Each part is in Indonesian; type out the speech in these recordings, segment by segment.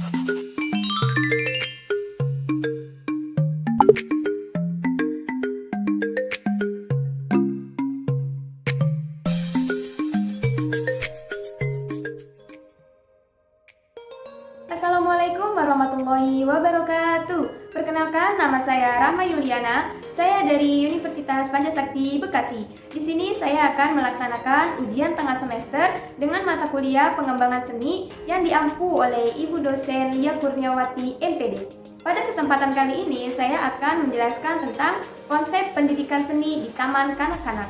Assalamualaikum warahmatullahi wabarakatuh. Perkenalkan, nama saya Rahma Yuliana. Saya dari Universitas Pancasakti Bekasi. Di sini saya akan melaksanakan ujian tengah semester dengan mata kuliah pengembangan seni yang diampu oleh Ibu dosen Lia Kurniawati MPD. Pada kesempatan kali ini saya akan menjelaskan tentang konsep pendidikan seni di Taman Kanak-kanak.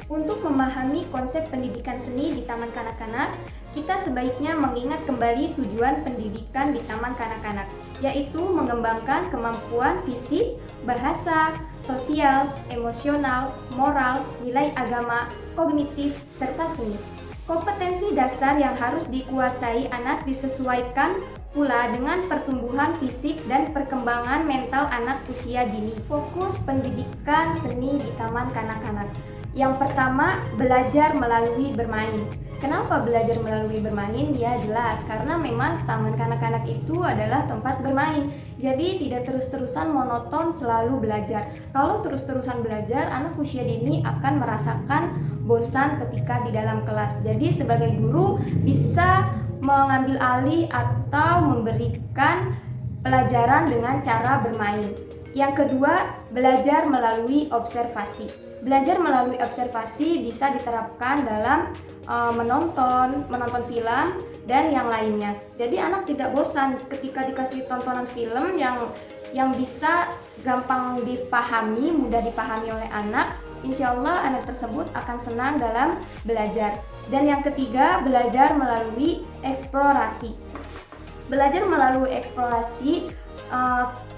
Untuk memahami konsep pendidikan seni di Taman Kanak-kanak, kita sebaiknya mengingat kembali tujuan pendidikan di Taman Kanak-kanak, yaitu mengembangkan kemampuan fisik, bahasa, sosial, emosional, moral, nilai agama, kognitif, serta seni. Kompetensi dasar yang harus dikuasai anak disesuaikan pula dengan pertumbuhan fisik dan perkembangan mental anak usia dini. Fokus pendidikan seni di Taman Kanak-kanak. Yang pertama, belajar melalui bermain. Kenapa belajar melalui bermain? Ya jelas, karena memang taman kanak-kanak itu adalah tempat bermain. Jadi tidak terus-terusan monoton selalu belajar. Kalau terus-terusan belajar, anak usia dini akan merasakan bosan ketika di dalam kelas. Jadi sebagai guru bisa mengambil alih atau memberikan pelajaran dengan cara bermain. Yang kedua, belajar melalui observasi. Belajar melalui observasi bisa diterapkan dalam menonton film dan yang lainnya. Jadi anak tidak bosan ketika dikasih tontonan film yang bisa gampang dipahami, mudah dipahami oleh anak. Insya Allah anak tersebut akan senang dalam belajar. Dan yang ketiga, belajar melalui eksplorasi. Belajar melalui eksplorasi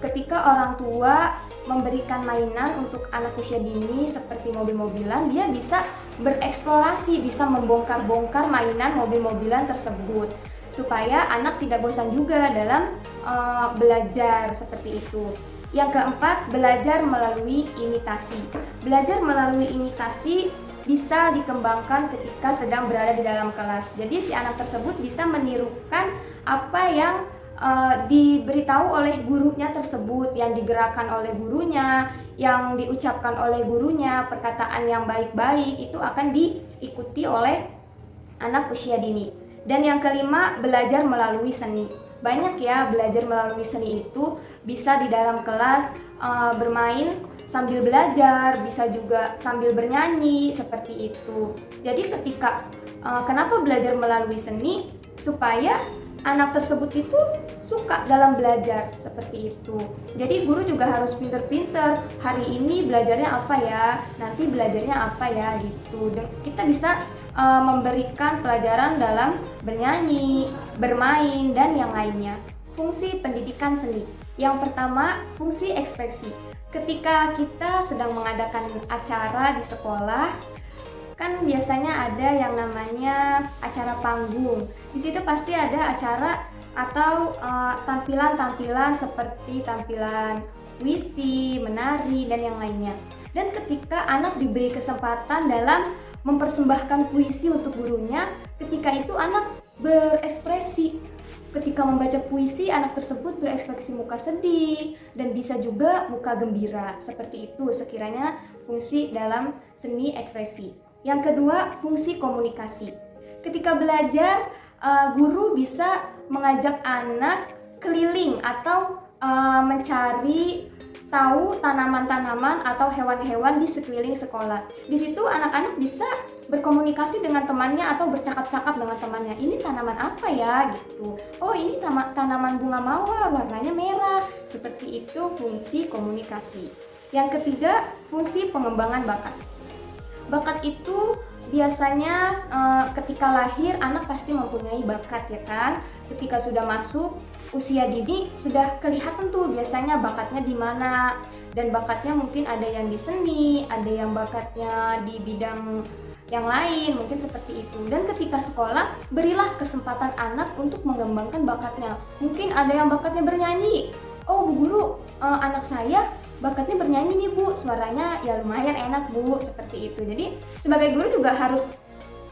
ketika orang tua memberikan mainan untuk anak usia dini seperti mobil-mobilan, dia bisa bereksplorasi, bisa membongkar-bongkar mainan mobil-mobilan tersebut supaya anak tidak bosan juga dalam belajar seperti itu. Yang keempat, belajar melalui imitasi. Belajar melalui imitasi bisa dikembangkan ketika sedang berada di dalam kelas. Jadi si anak tersebut bisa menirukan apa yang diberitahu oleh gurunya tersebut, yang digerakkan oleh gurunya, yang diucapkan oleh gurunya, perkataan yang baik-baik itu akan diikuti oleh anak usia dini. Dan yang kelima, belajar melalui seni. Banyak ya belajar melalui seni itu, bisa di dalam kelas bermain sambil belajar, bisa juga sambil bernyanyi seperti itu. Jadi ketika kenapa belajar melalui seni? Supaya anak tersebut itu suka dalam belajar seperti itu. Jadi guru juga harus pinter-pinter. Hari ini belajarnya apa ya? Nanti belajarnya apa ya gitu. Dan kita bisa memberikan pelajaran dalam bernyanyi, bermain dan yang lainnya. Fungsi pendidikan seni. Yang pertama, fungsi ekspresi. Ketika kita sedang mengadakan acara di sekolah, kan biasanya ada yang namanya acara panggung. Di situ pasti ada acara atau tampilan-tampilan seperti tampilan puisi, menari, dan yang lainnya. Dan ketika anak diberi kesempatan dalam mempersembahkan puisi untuk gurunya, ketika itu anak berekspresi. Ketika membaca puisi, anak tersebut berekspresi muka sedih dan bisa juga muka gembira. Seperti itu sekiranya fungsi dalam seni ekspresi. Yang kedua, fungsi komunikasi. Ketika belajar, guru bisa mengajak anak keliling atau mencari tahu tanaman-tanaman atau hewan-hewan di sekeliling sekolah. Di situ anak-anak bisa berkomunikasi dengan temannya atau bercakap-cakap dengan temannya. Ini tanaman apa ya gitu. Oh, ini tanaman bunga mawar, warnanya merah. Seperti itu fungsi komunikasi. Yang ketiga, fungsi pengembangan bakat. Bakat itu biasanya ketika lahir anak pasti mempunyai bakat ya kan. Ketika sudah masuk usia dini sudah kelihatan tuh biasanya bakatnya di mana. Dan bakatnya mungkin ada yang di seni, ada yang bakatnya di bidang yang lain, mungkin seperti itu. Dan ketika sekolah, berilah kesempatan anak untuk mengembangkan bakatnya. Mungkin ada yang bakatnya bernyanyi. Oh, Bu Guru, anak saya bakatnya bernyanyi nih Bu, suaranya ya lumayan enak Bu, seperti itu. Jadi sebagai guru juga harus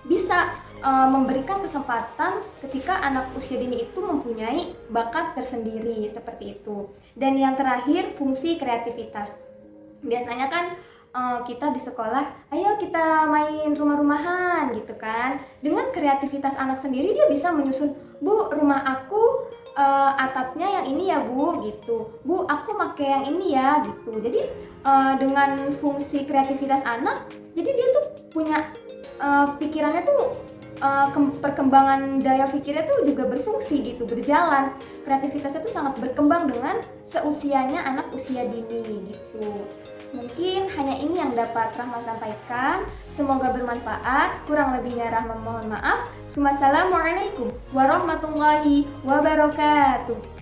bisa memberikan kesempatan ketika anak usia dini itu mempunyai bakat tersendiri seperti itu. Dan yang terakhir, fungsi kreativitas. Biasanya kan kita di sekolah, ayo kita main rumah-rumahan gitu kan. Dengan kreativitas anak sendiri dia bisa menyusun, Bu, rumah aku atapnya yang ini ya Bu, gitu. Bu, aku pakai yang ini ya, gitu. Jadi dengan fungsi kreativitas anak, jadi dia tuh punya pikirannya tuh perkembangan daya pikirnya tuh juga berfungsi gitu, berjalan. Kreativitasnya tuh sangat berkembang dengan seusianya anak usia dini gitu. Mungkin hanya ini yang dapat Rahma sampaikan. Semoga bermanfaat. Kurang lebihnya Rahma mohon maaf. Wassalamualaikum warahmatullahi wabarakatuh.